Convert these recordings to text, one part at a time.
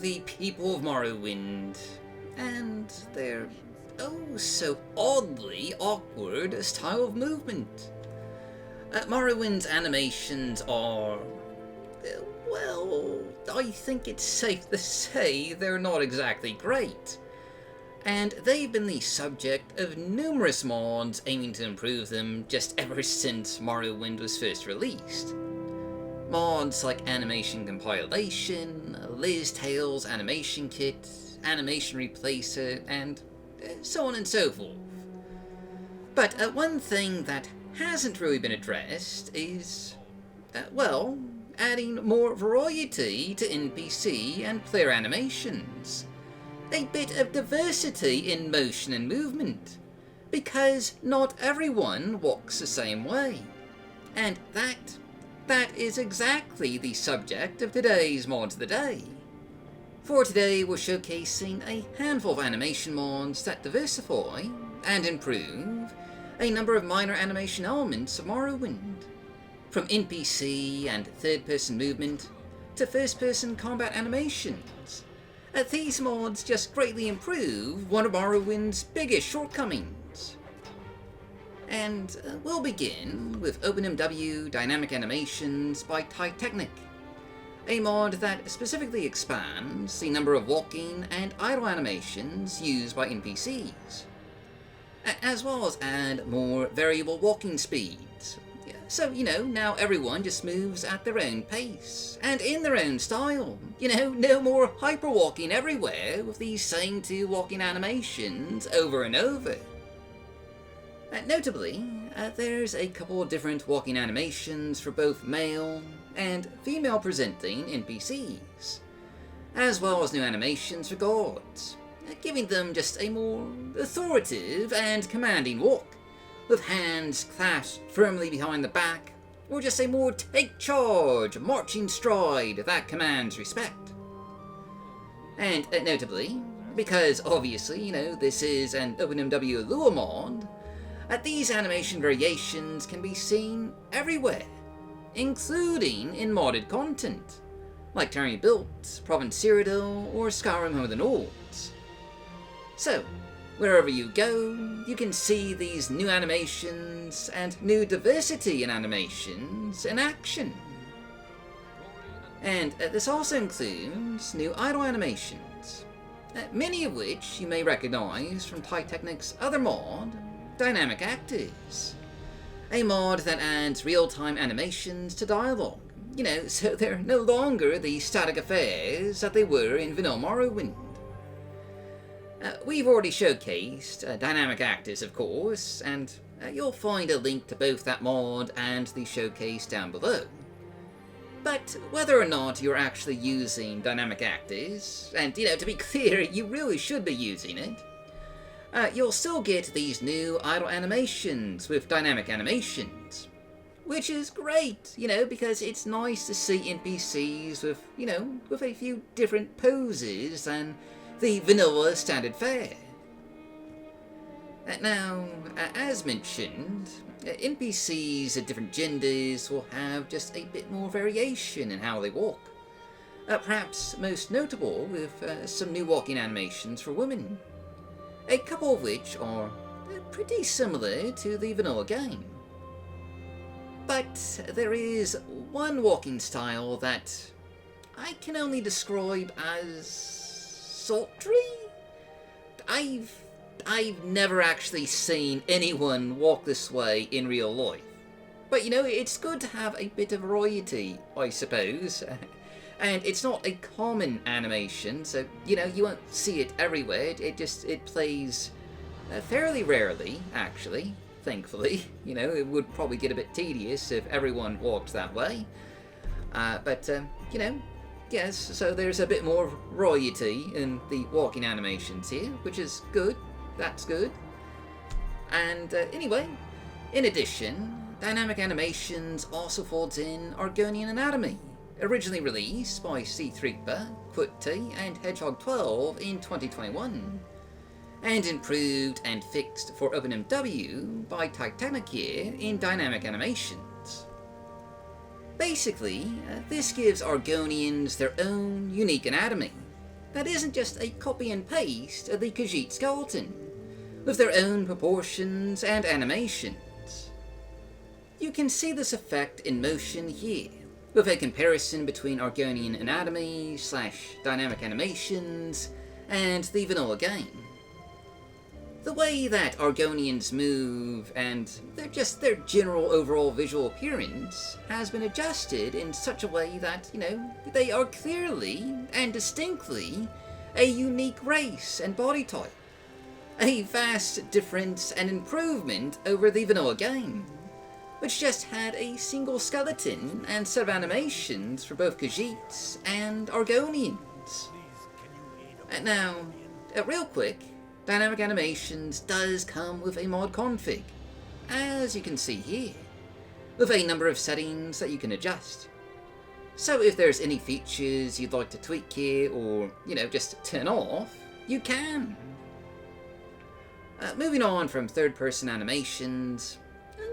the people of Morrowind, and their oh so oddly awkward style of movement. Morrowind's animations are, well, I think it's safe to say they're not exactly great. And they've been the subject of numerous mods aiming to improve them just ever since Morrowind was first released. Mods like Animation Compilation, Liz Tales Animation Kit, Animation Replacer, and so on and so forth. But one thing that hasn't really been addressed is, well, adding more variety to NPC and player animations. A bit of diversity in motion and movement, because not everyone walks the same way. And that is exactly the subject of today's Mods of the Day. For today, we're showcasing a handful of animation mods that diversify and improve a number of minor animation elements of Morrowind. From NPC and third-person movement to first-person combat animations. These mods just greatly improve one of Morrowind's biggest shortcomings. And we'll begin with OpenMW Dynamic Animations by Taitechnic, a mod that specifically expands the number of walking and idle animations used by NPCs, as well as add more variable walking speeds. So, now everyone just moves at their own pace, and in their own style. No more hyperwalking everywhere with these same two walking animations over and over. Notably, there's a couple of different walking animations for both male and female presenting NPCs, as well as new animations for gods, giving them just a more authoritative and commanding walk, with hands clasped firmly behind the back, or just a more take charge, marching stride that commands respect. And notably, because obviously, this is an OpenMW Lua mod, these animation variations can be seen everywhere, including in modded content, like Terry Built, Province Cyrodiil, or Skyrim Home of the Nords. So, wherever you go, you can see these new animations and new diversity in animations in action. And this also includes new idle animations, many of which you may recognize from Taitechnic's other mod, Dynamic Actors, a mod that adds real-time animations to dialogue, so they're no longer the static affairs that they were in vanilla Morrowind. We've already showcased Dynamic Actors, of course, and you'll find a link to both that mod and the showcase down below. But whether or not you're actually using Dynamic Actors, and to be clear, you really should be using it, you'll still get these new idle animations with dynamic animations. Which is great, because it's nice to see NPCs with, with a few different poses than the vanilla standard fare. Now, as mentioned, NPCs of different genders will have just a bit more variation in how they walk. Perhaps most notable with some new walking animations for women, a couple of which are pretty similar to the vanilla game. But there is one walking style that I can only describe as sultry? I've never actually seen anyone walk this way in real life. But it's good to have a bit of variety, I suppose. And it's not a common animation, so you won't see it everywhere. It plays fairly rarely, actually, thankfully. It would probably get a bit tedious if everyone walked that way. But yes, so there's a bit more variety in the walking animations here, which is good. That's good. And anyway, in addition, Dynamic Animations also folds in Argonian anatomy, originally released by C3PA, Putty, and Hedgehog 12 in 2021, and improved and fixed for OpenMW by Taitechnic here in Dynamic Animations. Basically, this gives Argonians their own unique anatomy, that isn't just a copy and paste of the Khajiit skeleton, with their own proportions and animations. You can see this effect in motion here, with a comparison between Argonian anatomy / dynamic animations and the vanilla game. The way that Argonians move and their general overall visual appearance has been adjusted in such a way that, they are clearly and distinctly a unique race and body type. A vast difference and improvement over the vanilla game, which just had a single skeleton and set of animations for both Khajiits and Argonians. Now, real quick, dynamic animations does come with a mod config, as you can see here, with a number of settings that you can adjust. So if there's any features you'd like to tweak here or, just turn off, you can. Moving on from third-person animations,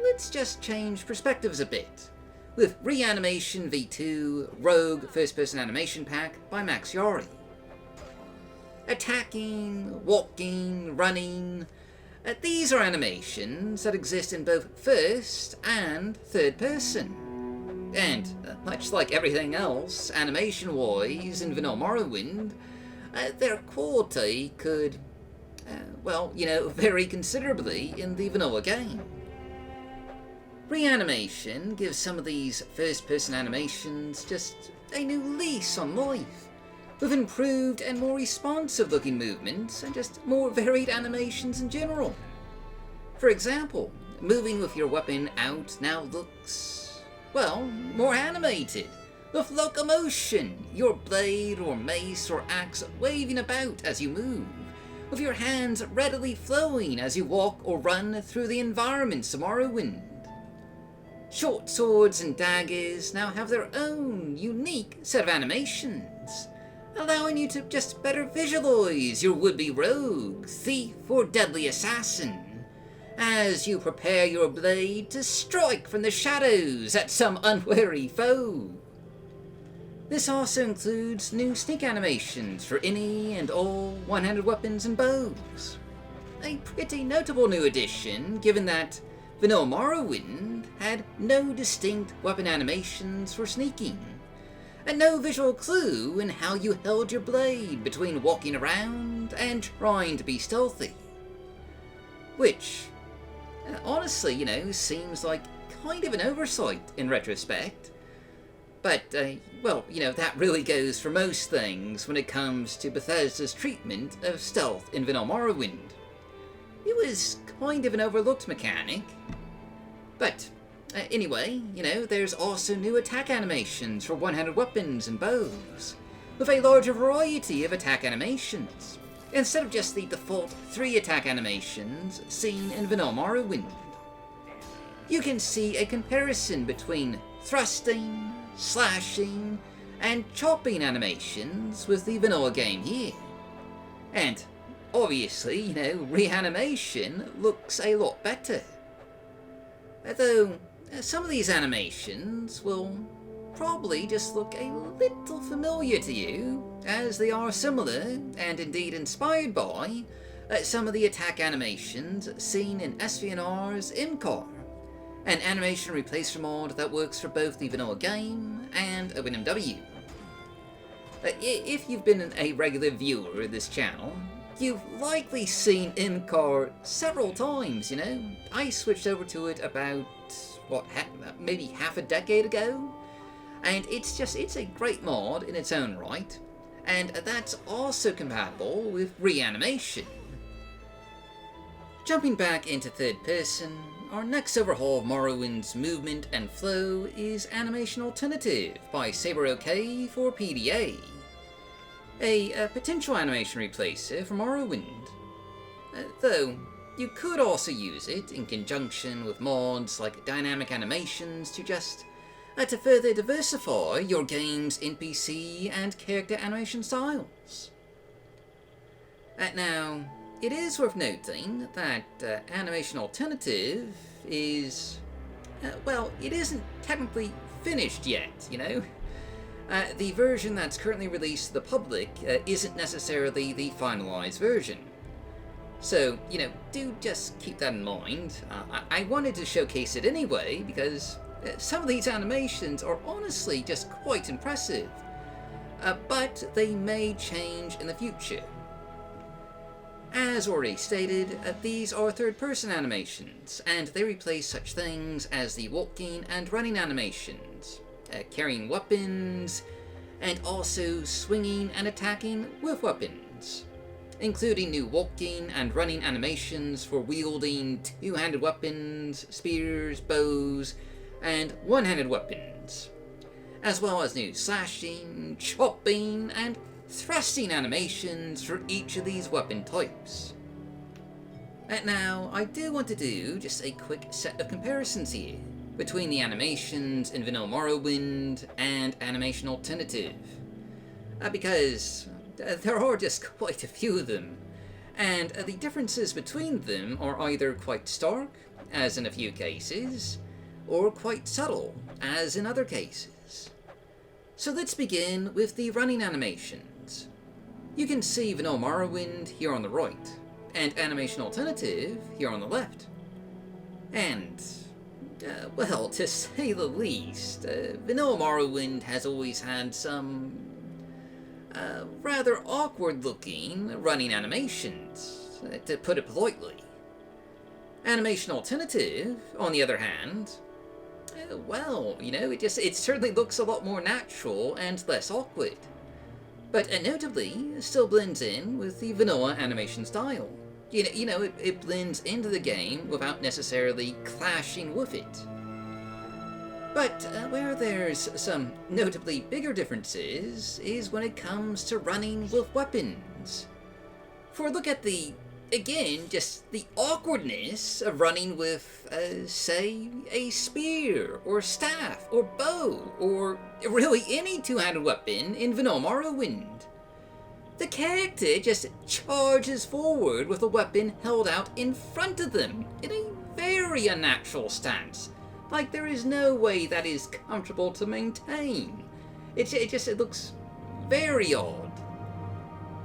let's just change perspectives a bit, with ReAnimation V2 Rogue First-Person Animation Pack by Max Yari. Attacking, walking, running, these are animations that exist in both first and third person. And, much like everything else, animation-wise in vanilla Morrowind, their quality could, vary considerably in the vanilla game. ReAnimation gives some of these first-person animations just a new lease on life, with improved and more responsive-looking movements and just more varied animations in general. For example, moving with your weapon out now looks, more animated, with locomotion, your blade or mace or axe waving about as you move, with your hands readily flowing as you walk or run through the environments of Morrowind. Short swords and daggers now have their own unique set of animations, allowing you to just better visualize your would-be rogue, thief, or deadly assassin, as you prepare your blade to strike from the shadows at some unwary foe. This also includes new sneak animations for any and all one-handed weapons and bows. A pretty notable new addition, given that vanilla Morrowind had no distinct weapon animations for sneaking, and no visual clue in how you held your blade between walking around and trying to be stealthy. Which, honestly, seems like kind of an oversight in retrospect. But, that really goes for most things when it comes to Bethesda's treatment of stealth in vanilla Morrowind. It was kind of an overlooked mechanic. But, anyway, there's also new attack animations for one-handed weapons and bows, with a larger variety of attack animations, instead of just the default 3 attack animations seen in vanilla Morrowind. You can see a comparison between thrusting, slashing, and chopping animations with the vanilla game here. And, obviously, ReAnimation looks a lot better. Though, some of these animations will probably just look a little familiar to you, as they are similar, and indeed inspired by, some of the attack animations seen in SVNR's IMCAR, an animation replacer mod that works for both the vanilla game and OpenMW. If you've been a regular viewer of this channel, you've likely seen IMCAR several times, I switched over to it about, maybe half a decade ago? And it's a great mod in its own right, and that's also compatible with ReAnimation. Jumping back into third person, our next overhaul of Morrowind's movement and flow is Animation Alternative by SaberOK for PDA, a potential animation replacer for Morrowind. Though, you could also use it in conjunction with mods like dynamic animations to further diversify your game's NPC and character animation styles. Now, it is worth noting that Animation Alternative is, it isn't technically finished yet, The version that's currently released to the public isn't necessarily the finalized version. So, do just keep that in mind. I wanted to showcase it anyway, because some of these animations are honestly just quite impressive. But they may change in the future. As already stated, these are third-person animations, and they replace such things as the walking and running animations, carrying weapons, and also swinging and attacking with weapons, including new walking and running animations for wielding two-handed weapons, spears, bows, and one-handed weapons, as well as new slashing, chopping, and thrusting animations for each of these weapon types. And now, I do want to do just a quick set of comparisons here between the animations in vanilla Morrowind and Animation Alternative, because there are just quite a few of them, and the differences between them are either quite stark, as in a few cases, or quite subtle, as in other cases. So let's begin with the running animations. You can see vanilla Morrowind here on the right, and Animation Alternative here on the left. And, well, to say the least, vanilla Morrowind has always had some rather awkward-looking running animations, to put it politely. Animation Alternative, on the other hand, well, it certainly looks a lot more natural and less awkward. But notably, still blends in with the vanilla animation style. It blends into the game without necessarily clashing with it. But where there's some notably bigger differences is when it comes to running with weapons. For a look at just the awkwardness of running with, say, a spear, or staff, or bow, or really any two-handed weapon in vanilla Morrowind. The character just charges forward with a weapon held out in front of them in a very unnatural stance. Like there is no way that is comfortable to maintain. It looks very odd.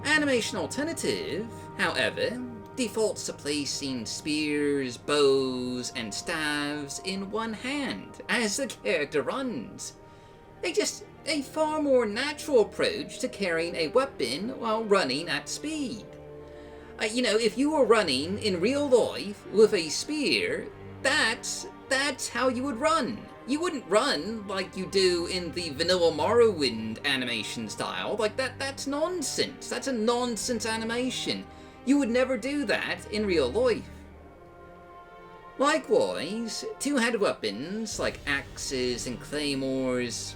Animation Alternative, however, defaults to placing spears, bows, and staves in one hand as the character runs. A far more natural approach to carrying a weapon while running at speed. If you were running in real life with a spear, that's how you would run. You wouldn't run like you do in the vanilla Morrowind animation style. Like that's nonsense. That's a nonsense animation. You would never do that in real life. Likewise, two-handed weapons like axes and claymores,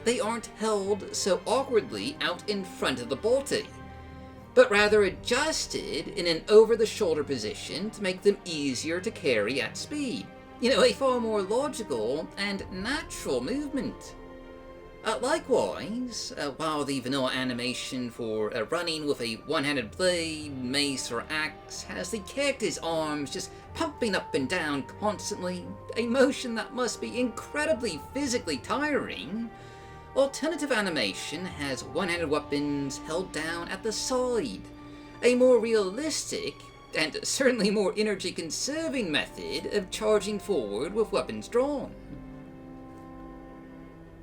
they aren't held so awkwardly out in front of the body, but rather adjusted in an over-the-shoulder position to make them easier to carry at speed. A far more logical and natural movement. Likewise, while the vanilla animation for running with a one-handed blade, mace, or axe has the character's arms just pumping up and down constantly, a motion that must be incredibly physically tiring, alternative animation has one-handed weapons held down at the side, a more realistic and certainly more energy-conserving method of charging forward with weapons drawn.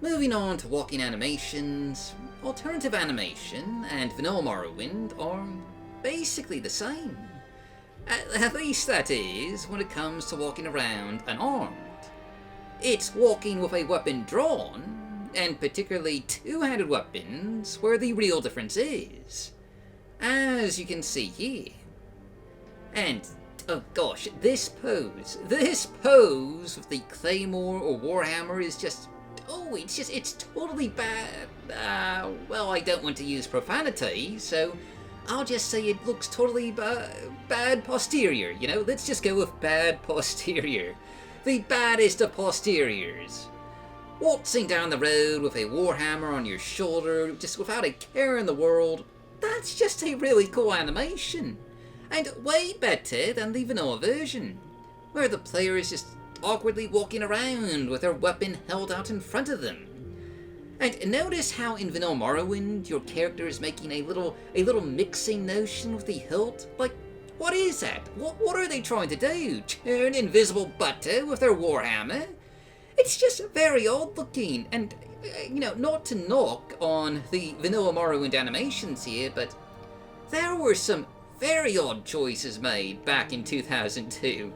Moving on to walking animations, alternative animation and vanilla Morrowind are basically the same. At least that is, when it comes to walking around unarmed. It's walking with a weapon drawn, and particularly two-handed weapons, where the real difference is. As you can see here. And, oh gosh, this pose with the claymore or warhammer is just, it's totally bad. Well, I don't want to use profanity, so I'll just say it looks totally bad posterior, Let's just go with bad posterior. The baddest of posteriors. Waltzing down the road with a warhammer on your shoulder, just without a care in the world, that's just a really cool animation. And way better than the vanilla version, where the player is just awkwardly walking around with their weapon held out in front of them. And notice how in vanilla Morrowind, your character is making a little mixing motion with the hilt? Like, what is that? What are they trying to do? Turn invisible butter with their warhammer? It's just very odd looking, and, not to knock on the vanilla Morrowind animations here, but there were some very odd choices made back in 2002.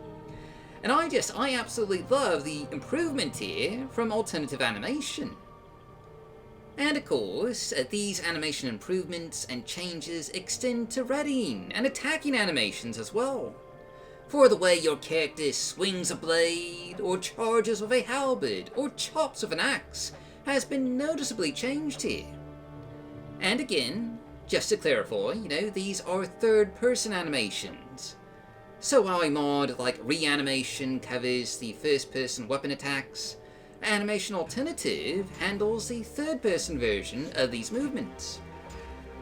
And I absolutely love the improvement here from alternative animation. And of course, these animation improvements and changes extend to readying and attacking animations as well. For the way your character swings a blade, or charges with a halberd, or chops with an axe, has been noticeably changed here. And again, just to clarify, these are third-person animations. So while a mod like ReAnimation covers the first-person weapon attacks, Animation Alternative handles the third-person version of these movements.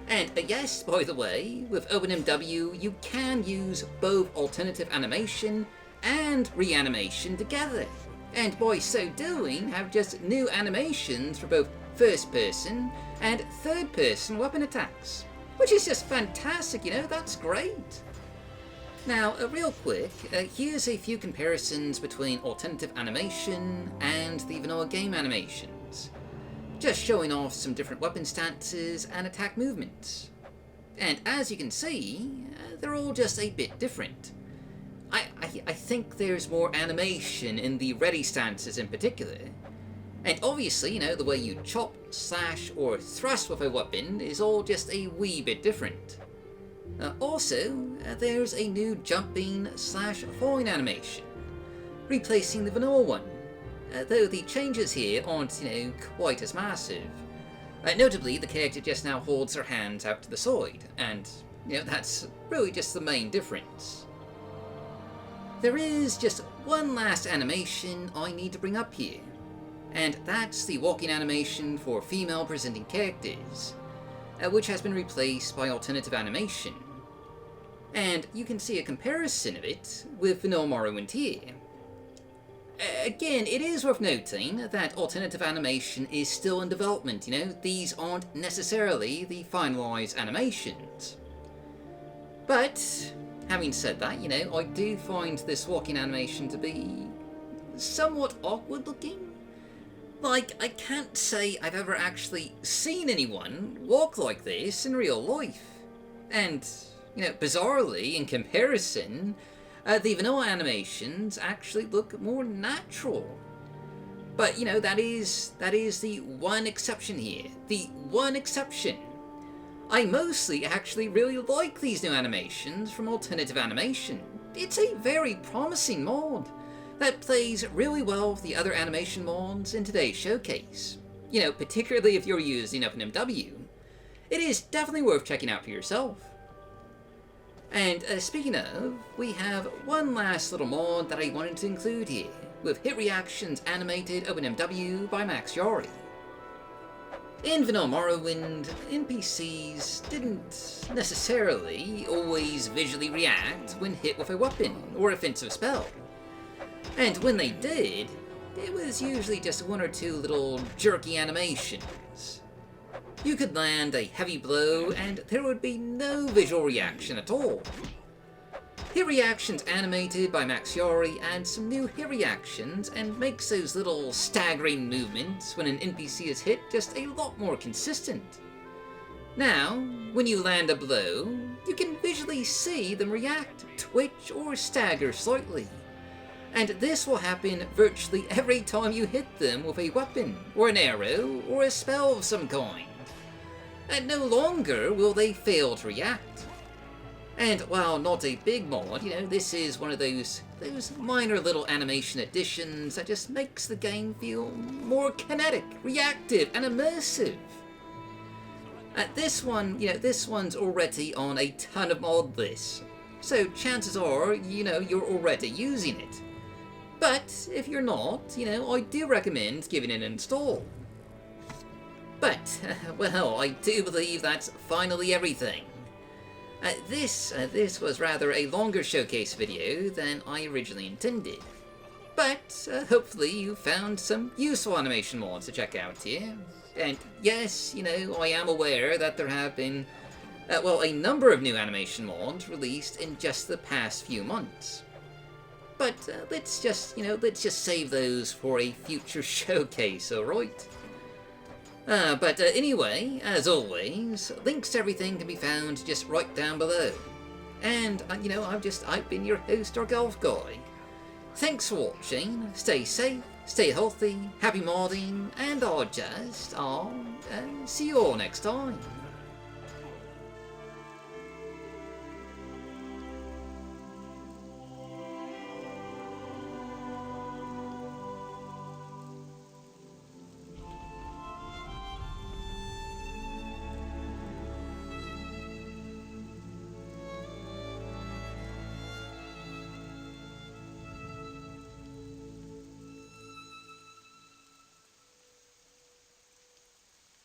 And yes, by the way, with OpenMW, you can use both alternative animation and ReAnimation together, and by so doing, have just new animations for both first-person and third-person weapon attacks, which is just fantastic, that's great. Now, real quick, here's a few comparisons between alternative animation and the vanilla game animations, just showing off some different weapon stances and attack movements. And as you can see, they're all just a bit different. I think there's more animation in the ready stances in particular, and obviously, the way you chop, slash, or thrust with a weapon is all just a wee bit different. Also, there's a new jumping slash falling animation, replacing the vanilla one, though the changes here aren't, quite as massive. Notably, the character just now holds her hands out to the side, and, that's really just the main difference. There is just one last animation I need to bring up here, and that's the walking animation for female presenting characters, which has been replaced by alternative animation. And you can see a comparison of it with vanilla Morrowind here. Again, it is worth noting that alternative animation is still in development, these aren't necessarily the finalized animations. But, having said that, I do find this walking animation to be somewhat awkward looking. Like, I can't say I've ever actually seen anyone walk like this in real life. And, bizarrely, in comparison, the vanilla animations actually look more natural. But, that is the one exception here. The one exception. I mostly actually really like these new animations from alternative animation. It's a very promising mod that plays really well with the other animation mods in today's showcase. Particularly if you're using OpenMW. It is definitely worth checking out for yourself. And speaking of, we have one last little mod that I wanted to include here, with Hit Reactions Animated OpenMW by Max Yari. In vanilla Morrowind, NPCs didn't necessarily always visually react when hit with a weapon or offensive spell. And when they did, it was usually just one or two little jerky animations. You could land a heavy blow and there would be no visual reaction at all. Hit Reactions Animated by Max Yari adds some new hit reactions and makes those little staggering movements when an NPC is hit just a lot more consistent. Now, when you land a blow, you can visually see them react, twitch, or stagger slightly. And this will happen virtually every time you hit them with a weapon, or an arrow, or a spell of some kind. And no longer will they fail to react. And while not a big mod, this is one of those minor little animation additions that just makes the game feel more kinetic, reactive, and immersive. This one's already on a ton of mod lists, so chances are, you're already using it. But if you're not, I do recommend giving it an install. But, well, I do believe that's finally everything. This was rather a longer showcase video than I originally intended. But hopefully you found some useful animation mods to check out here. And yes, I am aware that there have been, a number of new animation mods released in just the past few months. But let's just save those for a future showcase, alright? But anyway, as always, links to everything can be found just right down below. And, I've been your host, or Golf Guy. Thanks for watching, stay safe, stay healthy, happy modding, and I'll see you all next time.